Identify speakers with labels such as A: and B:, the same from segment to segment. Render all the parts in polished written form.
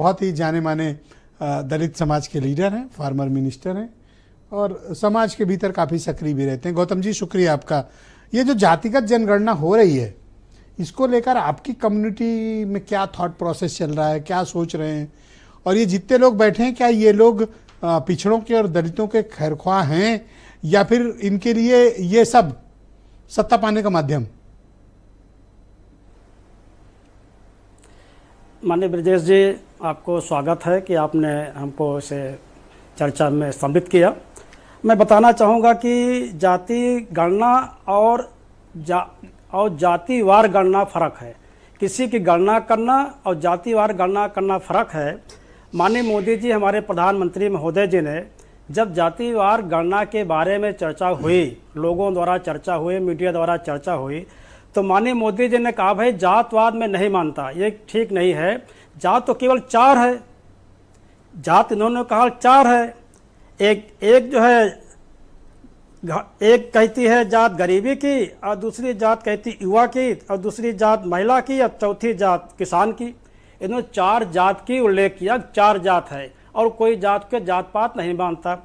A: बहुत ही जाने माने दलित समाज के लीडर हैं, फार्मर मिनिस्टर हैं और समाज के भीतर काफ़ी सक्रिय भी रहते हैं। गौतम जी, शुक्रिया आपका। ये जो जातिगत जनगणना हो रही है, इसको लेकर आपकी कम्युनिटी में क्या थॉट प्रोसेस चल रहा है, क्या सोच रहे हैं? और ये जितने लोग बैठे हैं, क्या ये लोग पिछड़ों के और दलितों के खैरख्वाह हैं या फिर इनके लिए ये सब सत्ता पाने का माध्यम?
B: माननीय ब्रजेश जी, आपको स्वागत है कि आपने हमको इसे चर्चा में सम्मिलित किया। मैं बताना चाहूँगा कि जाति गणना और जातिवार गणना फ़र्क है। किसी की गणना करना और जातिवार गणना करना फ़र्क है। माननीय मोदी जी, हमारे प्रधानमंत्री महोदय जी ने जब जातिवार गणना के बारे में चर्चा हुई, लोगों द्वारा चर्चा हुई, मीडिया द्वारा चर्चा हुई, तो माननीय मोदी जी ने कहा भाई जातवाद में नहीं मानता, ये ठीक नहीं है। जात तो केवल 4 है, जात इन्होंने कहा 4 है। एक जो है, एक कहती है जात गरीबी की, और दूसरी जात कहती युवा की, और दूसरी जात महिला की, और चौथी जात किसान की। इन्होंने 4 जात की उल्लेख किया, 4 जात है और कोई जात के जात पात नहीं मानता।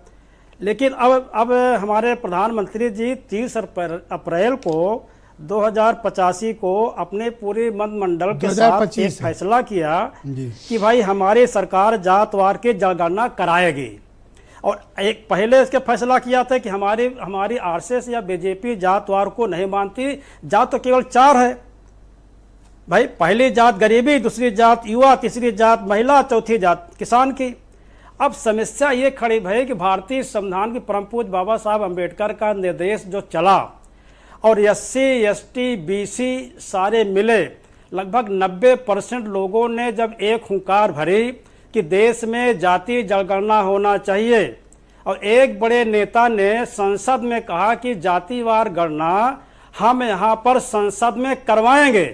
B: लेकिन अब हमारे प्रधानमंत्री जी 30 अप्रैल को 2085 को अपने पूरे मंत्रिमंडल के साथ एक फैसला किया कि भाई हमारी सरकार जातवार की जनगणना कराएगी। और एक पहले इसके फैसला किया था कि हमारी आरएसएस या बीजेपी जातवार को नहीं मानती, जात तो केवल 4 है भाई। पहली जात गरीबी, दूसरी जात युवा, तीसरी जात महिला, चौथी जात किसान की। अब समस्या ये खड़ी भाई कि भारतीय संविधान के परम पूज्य बाबा साहब अम्बेडकर का निर्देश जो चला और SC, ST, BC सारे मिले, लगभग 90% लोगों ने जब एक हुंकार भरी कि देश में जाति जनगणना होना चाहिए, और एक बड़े नेता ने संसद में कहा कि जातिवार गणना हम यहाँ पर संसद में करवाएंगे।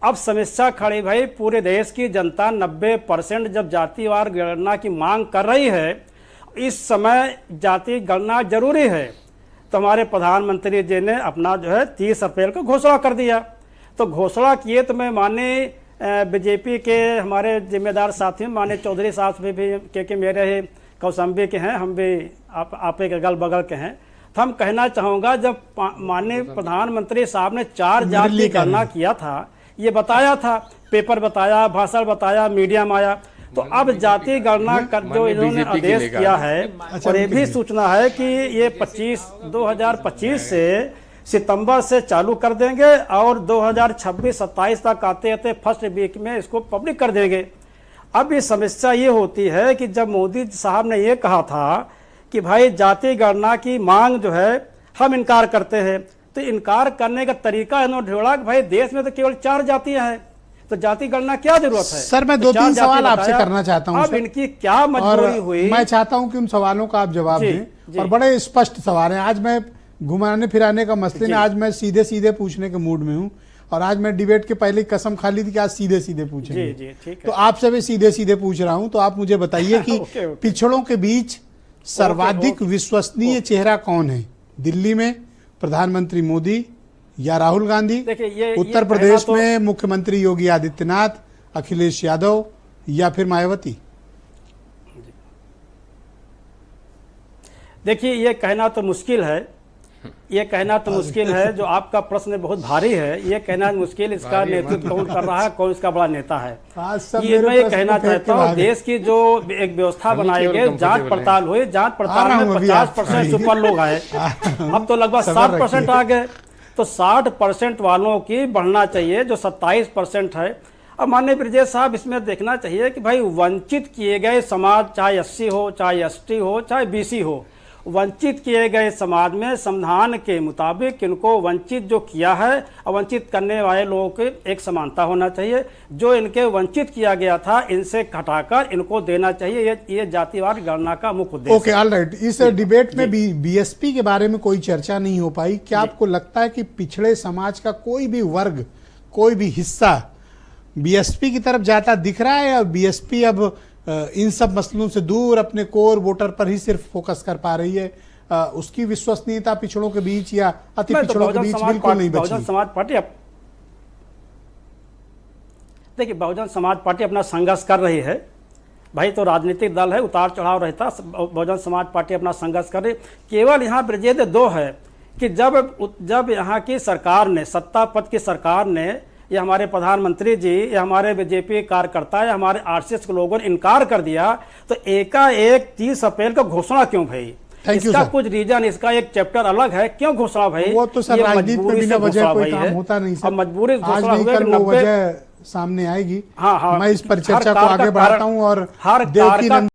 B: अब समस्या खड़ी भाई, पूरे देश की जनता 90% जब जातिवार गणना की मांग कर रही है, इस समय जाति गणना जरूरी है। तो हमारे प्रधानमंत्री जी ने अपना जो है 30 अप्रैल को घोषणा कर दिया। तो घोषणा किए तो मैं माननीय बीजेपी के हमारे जिम्मेदार साथी माननीय चौधरी साहब भी क्योंकि मेरे कौशाम्बी के हैं, हम भी आप एक अगल बगल के हैं, तो हम कहना चाहूँगा जब माननीय प्रधानमंत्री साहब ने 4 जात की गणना किया था, ये बताया था, पेपर बताया, भाषण बताया, मीडिया में आया, तो अब जाति गणना कर जो इन्होंने आदेश किया है, और ये भी सूचना है कि ये 2025 से सितंबर से चालू कर देंगे और 2026-27 तक आते आते फर्स्ट वीक में इसको पब्लिक कर देंगे। अब ये समस्या ये होती है कि जब मोदी साहब ने ये कहा था कि भाई जाति गणना की मांग जो है हम इनकार करते हैं, तो इनकार करने का तरीका इन्होंने ढूंढा कि भाई देश में तो केवल 4 जातियां हैं, तो जाति गणना क्या जरूरत है?
A: सर, मैं 2-3 सवाल आपसे करना चाहता हूं।
B: अब इनकी क्या मजबूरी हुई?
A: मैं चाहता हूं कि उन सवालों का आप जवाब दें, और बड़े स्पष्ट सवाल हैं। आज मैं घुमाने फिराने का मसले में, आज मैं सीधे सीधे पूछने के मूड में हूं, और आज मैं डिबेट के पहले कसम खा ली थी कि आज सीधे सीधे पूछेंगे। तो आपसे भी सीधे सीधे पूछ रहा हूं। तो आप मुझे बताइए कि पिछड़ों के बीच सर्वाधिक विश्वसनीय चेहरा कौन है? दिल्ली में प्रधानमंत्री मोदी या राहुल गांधी? उत्तर प्रदेश में मुख्यमंत्री योगी आदित्यनाथ, अखिलेश यादव या फिर मायावती?
B: देखिए, ये कहना तो मुश्किल है, ये कहना तो मुश्किल है। जो आपका प्रश्न बहुत भारी है, ये कहना मुश्किल, इसका नेतृत्व कौन कर रहा है, कौन इसका बड़ा नेता है, ये मैं ये कहना चाहता हूँ। देश की जो एक व्यवस्था बनाई गई, जांच पड़ताल हुई, जांच पड़ताल में 50% सुपर लोग आए, अब तो लगभग 60% आ गए। तो 60% वालों की बढ़ना चाहिए, जो 27% है। अब माननीय ब्रजेश साहब, इसमें देखना चाहिए कि भाई वंचित किए गए समाज, चाहे SC हो, चाहे ST हो, चाहे BC हो, वंचित किए गए समाज में संविधान के मुताबिक इनको वंचित जो किया है, और वंचित करने वाले लोगों की एक समानता होना चाहिए। जो इनके वंचित किया गया था, इनसे घटाकर इनको देना चाहिए। ये जातिवार गणना का मुख्य उद्देश्य।
A: Okay, all right. इस डिबेट में BSP के बारे में कोई चर्चा नहीं हो पाई। क्या आपको लगता है कि पिछड़े समाज का कोई भी वर्ग, कोई भी हिस्सा BSP की तरफ जाता दिख रहा है, और BSP अब इन सब मसलों से दूर अपने कोर वोटर पर ही सिर्फ फोकस कर पा रही है? उसकी विश्वसनीयता पिछड़ों के बीच या अति पिछड़ों के बीच बिल्कुल नहीं बची।
B: बहुजन समाज पार्टी, देखिए, बहुजन समाज पार्टी अपना संघर्ष कर रही है। भाई तो राजनीतिक दल है, उतार चढ़ाव रहता, बहुजन समाज पार्टी अपना संघर्ष कर रही। केवल यहाँ ब्रजेद दो है कि जब यहाँ की सरकार ने, सत्ता पद की सरकार ने, ये हमारे प्रधानमंत्री जी, ये हमारे बीजेपी कार्यकर्ता, या हमारे आरएसएस के लोगों ने इनकार कर दिया, तो एकाएक 30 अप्रैल को घोषणा क्यों भई? इसका कुछ रीजन, इसका एक चैप्टर अलग है, क्यों घोषणा भाई?
A: वो तो सर राजनीति में बिना वजह कोई काम होता नहीं सर।
B: अब मजबूरी
A: आज नहीं कल वो वजह सामने आएगी।
B: हाँ,
A: मैं इस पर चर्चा को आगे बढ़ाता हूँ और
B: हर
A: देवकी